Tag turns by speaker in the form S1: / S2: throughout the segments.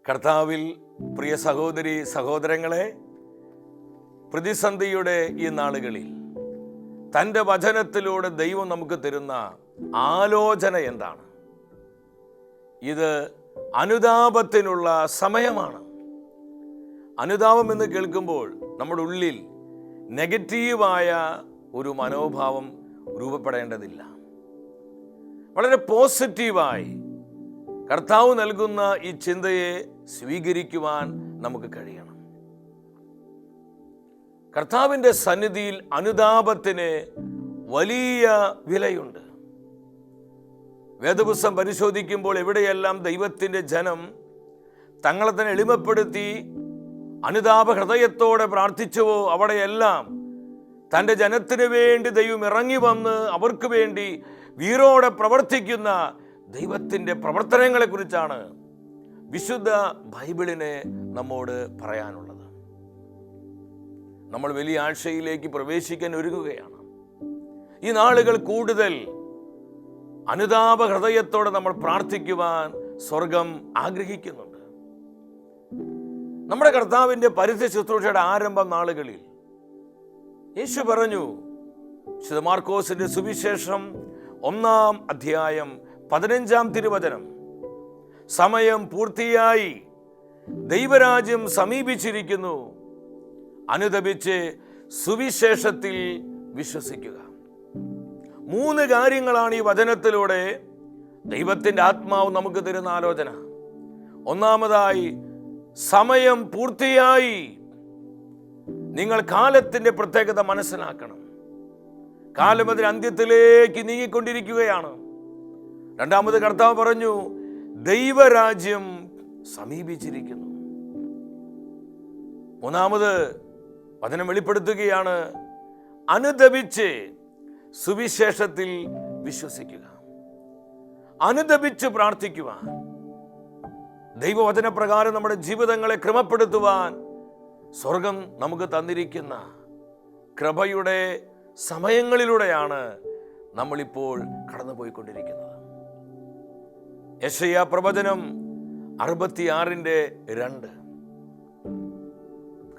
S1: കർത്താവിൽ പ്രിയ സഹോദരി സഹോദരങ്ങളെ, പ്രതിസന്ധിയുടെ ഈ നാളുകളിൽ തൻ്റെ വചനത്തിലൂടെ ദൈവം നമുക്ക് തരുന്ന ആലോചന എന്താണ്? ഇത് അനുതാപത്തിനുള്ള സമയമാണ്. അനുതാപം എന്ന് കേൾക്കുമ്പോൾ നമ്മുടെ ഉള്ളിൽ നെഗറ്റീവായ ഒരു മനോഭാവം രൂപപ്പെടേണ്ടതില്ല. വളരെ പോസിറ്റീവായി കർത്താവ് നൽകുന്ന ഈ ചിന്തയെ സ്വീകരിക്കുവാൻ നമുക്ക് കഴിയണം. കർത്താവിൻ്റെ സന്നിധിയിൽ അനുതാപത്തിന് വലിയ വിലയുണ്ട്. വേദപുസ്തകം പരിശോധിക്കുമ്പോൾ എവിടെയെല്ലാം ദൈവത്തിൻ്റെ ജനം തങ്ങളെ തന്നെ എളിമപ്പെടുത്തി അനുതാപ ഹൃദയത്തോടെ പ്രാർത്ഥിച്ചുവോ അവിടെയെല്ലാം തൻ്റെ ജനത്തിന് വേണ്ടി ദൈവം ഇറങ്ങി വന്ന് അവർക്ക് വേണ്ടി വീരോടെ പ്രവർത്തിക്കുന്ന ദൈവത്തിൻ്റെ പ്രവർത്തനങ്ങളെക്കുറിച്ചാണ് വിശുദ്ധ ബൈബിളിനെ നമ്മോട് പറയാനുള്ളത്. നമ്മൾ വലിയ ആഴ്ചയിലേക്ക് പ്രവേശിക്കാൻ ഒരുങ്ങുകയാണ്. ഈ നാളുകൾ കൂടുതൽ അനുതാപ ഹൃദയത്തോടെ നമ്മൾ പ്രാർത്ഥിക്കുവാൻ സ്വർഗം ആഗ്രഹിക്കുന്നുണ്ട്. നമ്മുടെ കർത്താവിൻ്റെ പരിശുദ്ധ ശുശ്രൂഷയുടെ ആരംഭ നാളുകളിൽ യേശു പറഞ്ഞു, വിശുദ്ധ മാർക്കോസിന്റെ സുവിശേഷം 1-ാം അധ്യായം 15-ാം തിരുവചനം, സമയം പൂർത്തിയായി, ദൈവരാജ്യം സമീപിച്ചിരിക്കുന്നു, അനുതപിച്ച് സുവിശേഷത്തിൽ വിശ്വസിക്കുക. 3 കാര്യങ്ങളാണ് ഈ വചനത്തിലൂടെ ദൈവത്തിൻ്റെ ആത്മാവ് നമുക്ക് തരുന്ന ആലോചന. ഒന്നാമതായി, സമയം പൂർത്തിയായി. നിങ്ങൾ കാലത്തിൻ്റെ പ്രത്യേകത മനസ്സിലാക്കണം. കാലം അതിന് അന്ത്യത്തിലേക്ക് നീങ്ങിക്കൊണ്ടിരിക്കുകയാണ്. രണ്ടാമത് കർത്താവ് പറഞ്ഞു, ദൈവരാജ്യം സമീപിച്ചിരിക്കുന്നു. മൂന്നാമത് വചനം വെളിപ്പെടുത്തുകയാണ്, അനുതപിച്ച് സുവിശേഷത്തിൽ വിശ്വസിക്കുക. അനുതപിച്ച് പ്രാർത്ഥിക്കുക. ദൈവവചനപ്രകാരം നമ്മുടെ ജീവിതങ്ങളെ ക്രമപ്പെടുത്തുവാൻ സ്വർഗം നമുക്ക് തന്നിരിക്കുന്ന കൃപയുടെ സമയങ്ങളിലൂടെയാണ് നമ്മളിപ്പോൾ കടന്നുപോയിക്കൊണ്ടിരിക്കുന്നത്. യെശയ്യാ പ്രവചനം 66:2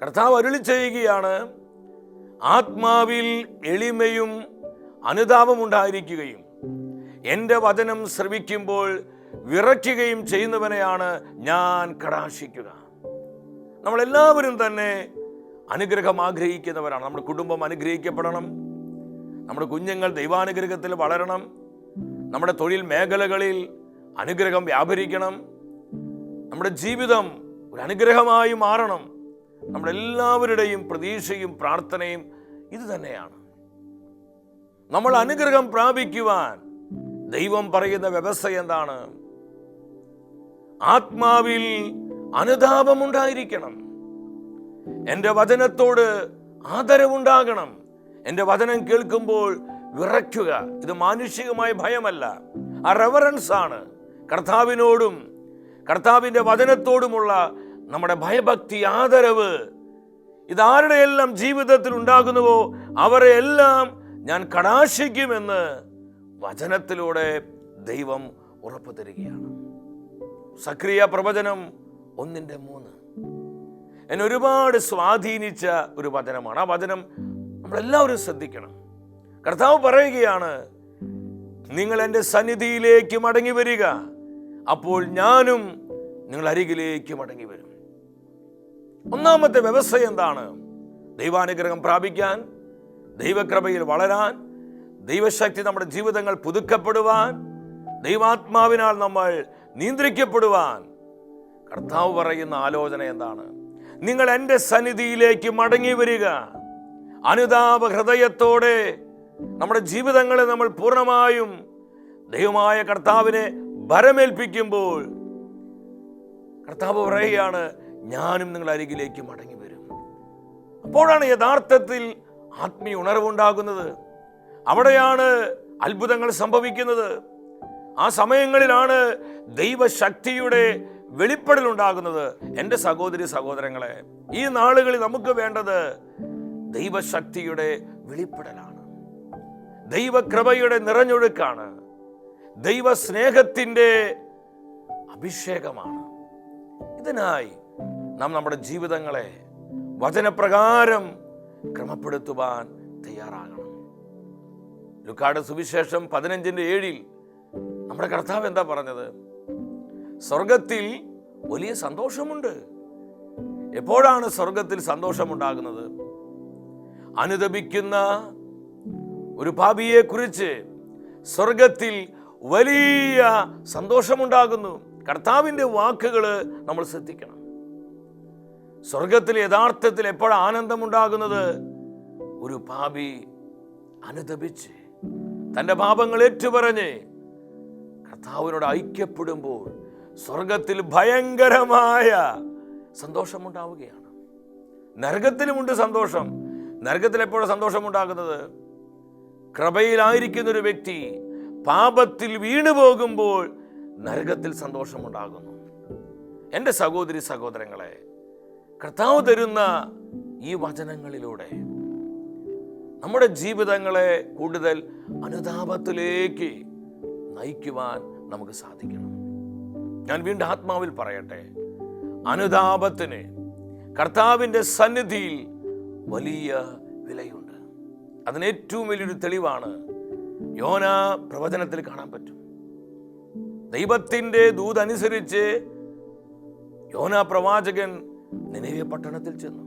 S1: കർത്താവ് അരുളി ചെയ്യുകയാണ്, ആത്മാവിൽ എളിമയും അനുതാപം ഉണ്ടായിരിക്കുകയും എൻ്റെ വചനം ശ്രവിക്കുമ്പോൾ വിറയ്ക്കുകയും ചെയ്യുന്നവനെയാണ് ഞാൻ കടാക്ഷിക്കുക. നമ്മളെല്ലാവരും തന്നെ അനുഗ്രഹം ആഗ്രഹിക്കുന്നവരാണ്. നമ്മുടെ കുടുംബം അനുഗ്രഹിക്കപ്പെടണം, നമ്മുടെ കുഞ്ഞുങ്ങൾ ദൈവാനുഗ്രഹത്തിൽ വളരണം, നമ്മുടെ തൊഴിൽ മേഖലകളിൽ അനുഗ്രഹം വ്യാപരിക്കണം, നമ്മുടെ ജീവിതം ഒരു അനുഗ്രഹമായി മാറണം. നമ്മളെല്ലാവരുടെയും പ്രതീക്ഷയും പ്രാർത്ഥനയും ഇത് തന്നെയാണ്. നമ്മൾ അനുഗ്രഹം പ്രാപിക്കുവാൻ ദൈവം പറയുന്ന വ്യവസ്ഥ എന്താണ്? ആത്മാവിൽ അനുതാപമുണ്ടായിരിക്കണം, എൻ്റെ വചനത്തോട് ആദരവുണ്ടാകണം, എൻ്റെ വചനം കേൾക്കുമ്പോൾ വിറയ്ക്കുക. ഇത് മാനുഷികമായ ഭയമല്ല, ആ റെവറൻസ് ആണ്. കർത്താവിനോടും കർത്താവിൻ്റെ വചനത്തോടുമുള്ള നമ്മുടെ ഭയഭക്തി, ആദരവ്. ഇതാരുടെയെല്ലാം ജീവിതത്തിൽ ഉണ്ടാകുന്നുവോ അവരെ എല്ലാം ഞാൻ കടാക്ഷിക്കുമെന്ന് വചനത്തിലൂടെ ദൈവം ഉറപ്പു തരികയാണ്. സക്രിയ പ്രവചനം 1:3 എന്നെ ഒരുപാട് സ്വാധീനിച്ച ഒരു വചനമാണ്. ആ വചനം നമ്മളെല്ലാവരും ശ്രദ്ധിക്കണം. കർത്താവ് പറയുകയാണ്, നിങ്ങൾ എൻ്റെ സന്നിധിയിലേക്ക് മടങ്ങി വരിക, അപ്പോൾ ഞാനും നിങ്ങൾ അരികിലേക്ക് മടങ്ങി വരും. ഒന്നാമത്തെ വ്യവസ്ഥ എന്താണ്? ദൈവാനുഗ്രഹം പ്രാപിക്കാൻ, ദൈവകൃപയിൽ വളരാൻ, ദൈവശക്തി നമ്മുടെ ജീവിതങ്ങൾ പുതുക്കപ്പെടുവാൻ, ദൈവാത്മാവിനാൽ നമ്മൾ നിയന്ത്രിക്കപ്പെടുവാൻ കർത്താവ് പറയുന്ന ആലോചന എന്താണ്? നിങ്ങൾ എൻ്റെ സന്നിധിയിലേക്ക് മടങ്ങി വരിക. അനുതാപ ഹൃദയത്തോടെ നമ്മുടെ ജീവിതങ്ങളെ നമ്മൾ പൂർണ്ണമായും ദൈവമായ കർത്താവിനെ ഭരമേൽപ്പിക്കുമ്പോൾ കർത്താവ് പറയുകയാണ്, ഞാനും നിങ്ങൾ അരികിലേക്ക് മടങ്ങി വരും. അപ്പോഴാണ് യഥാർത്ഥത്തിൽ ആത്മീയ ഉണർവുണ്ടാകുന്നത്. അവിടെയാണ് അത്ഭുതങ്ങൾ സംഭവിക്കുന്നത്. ആ സമയങ്ങളിലാണ് ദൈവശക്തിയുടെ വെളിപ്പെടൽ ഉണ്ടാകുന്നത്. എൻ്റെ സഹോദരി സഹോദരങ്ങളെ, ഈ നാളുകളിൽ നമുക്ക് വേണ്ടത് ദൈവശക്തിയുടെ വെളിപ്പെടലാണ്, ദൈവകൃപയുടെ നിറഞ്ഞൊഴുക്കാണ്, ദൈവസ്നേഹത്തിൻ്റെ അഭിഷേകമാണ്. അതിനായി നാം നമ്മുടെ ജീവിതങ്ങളെ വചനപ്രകാരം ക്രമപ്പെടുത്തുവാൻ തയ്യാറാകണം. ലൂക്കായുടെ സുവിശേഷം 15:7 നമ്മുടെ കർത്താവ് എന്താ പറഞ്ഞത്? സ്വർഗത്തിൽ വലിയ സന്തോഷമുണ്ട്. എപ്പോഴാണ് സ്വർഗത്തിൽ സന്തോഷമുണ്ടാകുന്നത്? അനുതപിക്കുന്ന ഒരു പാപിയെ കുറിച്ച് സ്വർഗത്തിൽ വലിയ സന്തോഷമുണ്ടാകുന്നു. കർത്താവിൻ്റെ വാക്കുകൾ നമ്മൾ ശ്രദ്ധിക്കണം. സ്വർഗത്തിൽ യഥാർത്ഥത്തിൽ എപ്പോഴാണ് ആനന്ദമുണ്ടാകുന്നത്? ഒരു പാപി അനുതപിച്ച് തൻ്റെ പാപങ്ങൾ ഏറ്റുപറഞ്ഞ് കർത്താവിനോട് ഐക്യപ്പെടുമ്പോൾ സ്വർഗത്തിൽ ഭയങ്കരമായ സന്തോഷമുണ്ടാവുകയാണ്. നരകത്തിലുമുണ്ട് സന്തോഷം. നരകത്തിൽ എപ്പോഴാണ് സന്തോഷമുണ്ടാകുന്നത്? കൃപയിലായിരിക്കുന്ന ഒരു വ്യക്തി പാപത്തിൽ വീണു പോകുമ്പോൾ നരകത്തിൽ സന്തോഷമുണ്ടാകുന്നു. എൻ്റെ സഹോദരി സഹോദരങ്ങളെ, കർത്താവ് തരുന്ന ഈ വചനങ്ങളിലൂടെ നമ്മുടെ ജീവിതങ്ങളെ കൂടുതൽ അനുതാപത്തിലേക്ക് നയിക്കുവാൻ നമുക്ക് സാധിക്കണം. ഞാൻ വീണ്ടും ആത്മാവിൽ പറയട്ടെ, അനുതാപത്തിന് കർത്താവിൻ്റെ സന്നിധിയിൽ വലിയ വിലയുണ്ട്. അതിന് ഏറ്റവും വലിയൊരു തെളിവാണ് യോനാ പ്രവചനത്തിൽ കാണാൻ പറ്റും. ദൈവത്തിൻ്റെ ദൂതനുസരിച്ച് യോനാ പ്രവാചകൻ നിനവെ പട്ടണത്തിൽ ചെന്നു.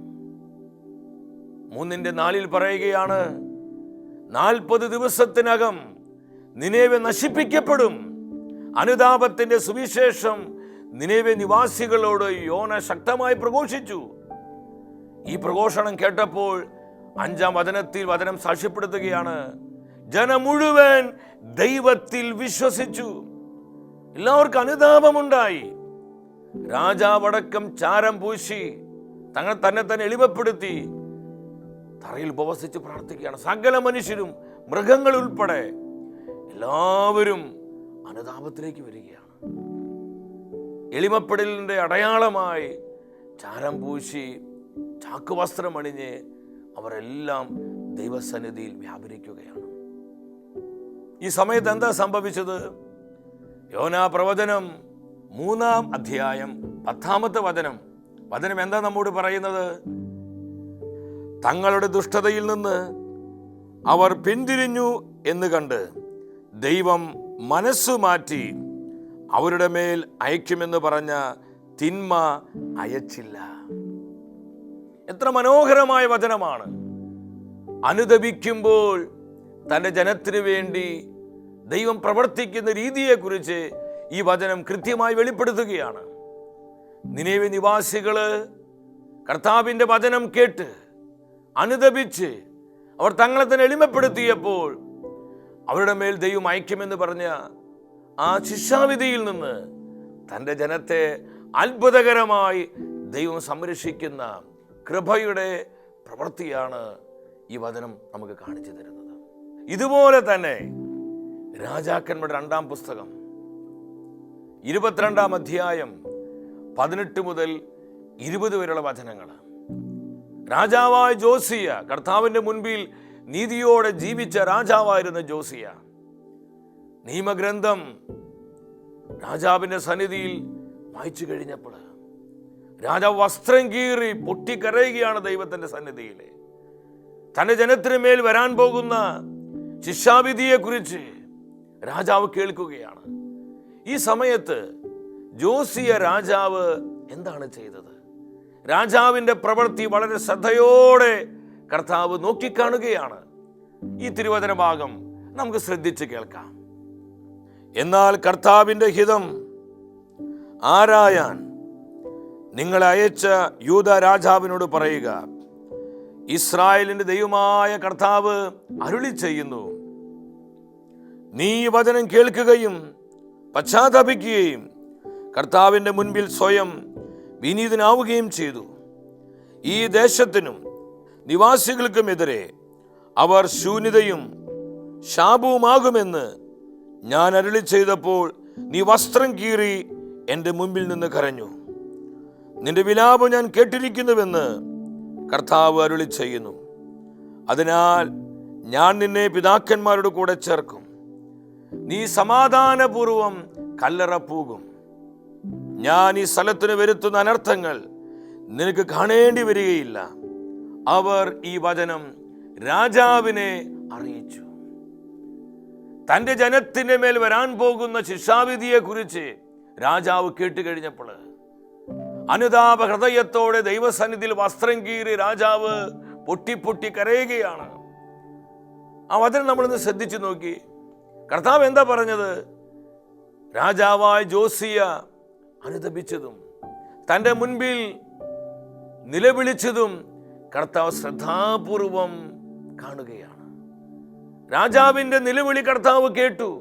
S1: 3:4 പറയുകയാണ്, 40 ദിവസത്തിനകം നിനവെ നശിപ്പിക്കപ്പെടും. അനുതാപത്തിന്റെ സുവിശേഷം നിനവെ നിവാസികളോട് യോന ശക്തമായി പ്രഘോഷിച്ചു. ഈ പ്രഘോഷണം കേട്ടപ്പോൾ 5-ാം വചനത്തിൽ വചനം സാക്ഷ്യപ്പെടുത്തുകയാണ്, ജനം മുഴുവൻ ദൈവത്തിൽ വിശ്വസിച്ചു. എല്ലാവർക്കും അനുതാപമുണ്ടായി. രാജാവടക്കം ചാരം പൂശി തന്നെ എളിമപ്പെടുത്തി തറയിൽ ഉപവസിച്ച് പ്രാർത്ഥിക്കുകയാണ്. സകല മനുഷ്യരും മൃഗങ്ങൾ ഉൾപ്പെടെ എല്ലാവരും അനുതാപത്തിലേക്ക് വരികയാണ്. എളിമപ്പെടലിൻ്റെ അടയാളമായി ചാരം പൂശി ചാക്കുവസ്ത്രം അണിഞ്ഞ് അവരെല്ലാം ദൈവസന്നിധിയിൽ വ്യാപരിക്കുകയാണ്. ഈ സമയത്ത് എന്താ സംഭവിച്ചത്? യോനാ പ്രവചനം 3-ാം അധ്യായം 10-ാമത്തെ വചനം എന്താ നമ്മോട് പറയുന്നത്? തങ്ങളുടെ ദുഷ്ടതയിൽ നിന്ന് അവർ പിന്തിരിഞ്ഞു എന്ന് കണ്ട് ദൈവം മനസ്സു മാറ്റി അവരുടെ മേൽ അയക്കുമെന്ന് പറഞ്ഞ തിന്മ അയച്ചില്ല. എത്ര മനോഹരമായ വചനമാണ്! അനുതപിക്കുമ്പോൾ തൻ്റെ ജനത്തിനു വേണ്ടി ദൈവം പ്രവർത്തിക്കുന്ന രീതിയെക്കുറിച്ച് ഈ വചനം കൃത്യമായി വെളിപ്പെടുത്തുകയാണ്. നിനവെ നിവാസികള് കർത്താവിൻ്റെ വചനം കേട്ട് അനുതപിച്ച് അവർ തങ്ങളെ തന്നെ എളിമപ്പെടുത്തിയപ്പോൾ അവരുടെ മേൽ ദൈവം അയക്കുമെന്ന് പറഞ്ഞ ആ ശിക്ഷാവിധിയിൽ നിന്ന് തൻ്റെ ജനത്തെ അത്ഭുതകരമായി ദൈവം സംരക്ഷിക്കുന്ന കൃപയുടെ പ്രവൃത്തിയാണ് ഈ വചനം നമുക്ക് കാണിച്ചു തരുന്നത്. ഇതുപോലെ തന്നെ രാജാക്കന്മാരുടെ 2-ാം പുസ്തകം 22-ാം അധ്യായം 18 മുതൽ 20 വരെയുള്ള വചനങ്ങൾ. രാജാവായ ജോസിയ, കർത്താവിൻ്റെ മുൻപിൽ നീതിയോടെ ജീവിച്ച രാജാവായിരുന്ന ജോസിയ, നിയമഗ്രന്ഥം രാജാവിൻ്റെ സന്നിധിയിൽ വായിച്ചു കഴിഞ്ഞപ്പോൾ രാജാവ് വസ്ത്രം കീറി പൊട്ടിക്കരയുകയാണ് ദൈവത്തിൻ്റെ സന്നിധിയിൽ. തൻ്റെ ജനത്തിന് മേൽ വരാൻ പോകുന്ന ശിക്ഷാവിധിയെക്കുറിച്ച് രാജാവ് കേൾക്കുകയാണ്. ഈ സമയത്ത് ജോസിയ രാജാവ് എന്താണ് ചെയ്തത്? രാജാവിൻ്റെ പ്രവൃത്തി വളരെ ശ്രദ്ധയോടെ കർത്താവ് നോക്കിക്കാണുകയാണ്. ഈ തിരുവചന ഭാഗം നമുക്ക് ശ്രദ്ധിച്ച് കേൾക്കാം. എന്നാൽ കർത്താവിൻ്റെ ഹിതം ആരായാൻ നിങ്ങളെ അയച്ച യൂദാ രാജാവിനോട് പറയുക, ഇസ്രായേലിന്റെ ദൈവമായ കർത്താവ് അരുളി ചെയ്യുന്നു, നീ വചനം കേൾക്കുകയും പശ്ചാത്തപിക്കുകയും കർത്താവിൻ്റെ മുൻപിൽ സ്വയം വിനീതനാവുകയും ചെയ്തു. ഈ ദേശത്തിനും നിവാസികൾക്കുമെതിരെ അവർ ശൂന്യതയും ശാപവുമാകുമെന്ന് ഞാൻ അരുളി ചെയ്തപ്പോൾ നീ വസ്ത്രം കീറി എൻ്റെ മുൻപിൽ നിന്ന് കരഞ്ഞു. നിന്റെ വിലാപം ഞാൻ കേട്ടിരിക്കുന്നുവെന്ന് കർത്താവ് അരുളി ചെയ്യുന്നു. അതിനാൽ ഞാൻ നിന്നെ പിതാക്കന്മാരുടെ കൂടെ ചേർക്കും, നീ സമാധാനപൂർവം കല്ലറ പോകും. ഞാൻ ഈ സ്ഥലത്തിന് വരുത്തുന്ന അനർത്ഥങ്ങൾ നിനക്ക് കാണേണ്ടി വരികയില്ല. അവർ ഈ വചനം രാജാവിനെ അറിയിച്ചു. തൻ്റെ ജനത്തിൻ്റെ മേൽ വരാൻ പോകുന്ന ശിക്ഷാവിധിയെ കുറിച്ച് രാജാവ് കേട്ടുകഴിഞ്ഞപ്പോൾ അനുതാപ ഹൃദയത്തോടെ ദൈവസന്നിധിയിൽ വസ്ത്രം കീറി രാജാവ് പൊട്ടി കരയുകയാണ്. ആ വചനം നമ്മളിന്ന് ശ്രദ്ധിച്ചു നോക്കി. കർത്താവ് എന്താ പറഞ്ഞത്? രാജാവായ ജോസിയ അനുതപിച്ചതും തൻ്റെ മുൻപിൽ നിലവിളിച്ചതും കർത്താവ് ശ്രദ്ധാപൂർവം കാണുകയാണ്. രാജാവിൻ്റെ നിലവിളി കർത്താവ് കേട്ടു.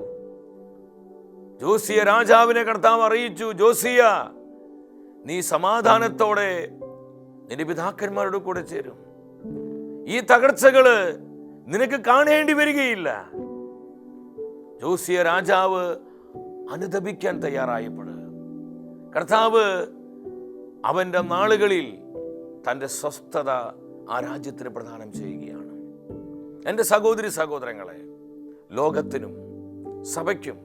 S1: ജോസിയ രാജാവിനെ കർത്താവ് അറിയിച്ചു, ജോസിയ, നീ സമാധാനത്തോടെ നിന്റെ പിതാക്കന്മാരുടെ കൂടെ ചേരും. ഈ തകർച്ചകള് നിനക്ക് കാണേണ്ടി വരികയില്ല. ജോസിയ രാജാവ് അനുതപിക്കാൻ തയ്യാറായപ്പോൾ കർത്താവ് അവൻ്റെ നാളുകളിൽ തൻ്റെ സ്വസ്ഥത ആ രാജ്യത്തിന് പ്രദാനം ചെയ്യുകയാണ്. എൻ്റെ സഹോദരി സഹോദരങ്ങളെ, ലോകത്തിനും സഭയ്ക്കും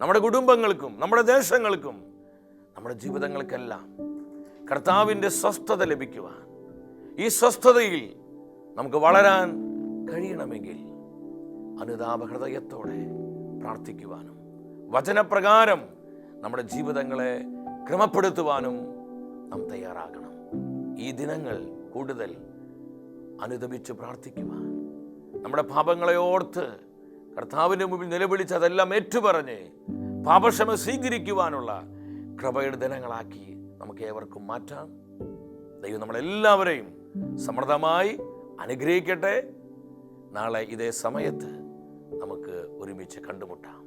S1: നമ്മുടെ കുടുംബങ്ങൾക്കും നമ്മുടെ ദേശങ്ങൾക്കും നമ്മുടെ ജീവിതങ്ങൾക്കെല്ലാം കർത്താവിൻ്റെ സ്വസ്ഥത ലഭിക്കുവാൻ, ഈ സ്വസ്ഥതയിൽ നമുക്ക് വളരാൻ കഴിയണമെങ്കിൽ അനുതാപ ഹൃദയത്തോടെ പ്രാർത്ഥിക്കുവാനും വചനപ്രകാരം നമ്മുടെ ജീവിതങ്ങളെ ക്രമപ്പെടുത്തുവാനും നാം തയ്യാറാകണം. ഈ ദിനങ്ങൾ കൂടുതൽ അനുതപിച്ച് പ്രാർത്ഥിക്കുവാൻ, നമ്മുടെ പാപങ്ങളെ ഓർത്ത് കർത്താവിൻ്റെ മുമ്പിൽ നിലവിളിച്ച് അതെല്ലാം ഏറ്റുപറഞ്ഞ് പാപക്ഷമ സ്വീകരിക്കുവാനുള്ള കൃപയുടെ ദിനങ്ങളാക്കി നമുക്ക് ഏവർക്കും മാറ്റാം. ദൈവം നമ്മളെല്ലാവരെയും സമൃദ്ധമായി അനുഗ്രഹിക്കട്ടെ. നാളെ ഇതേ സമയത്ത് നമുക്ക് ഒരുമിച്ച് കണ്ടുമുട്ടാം.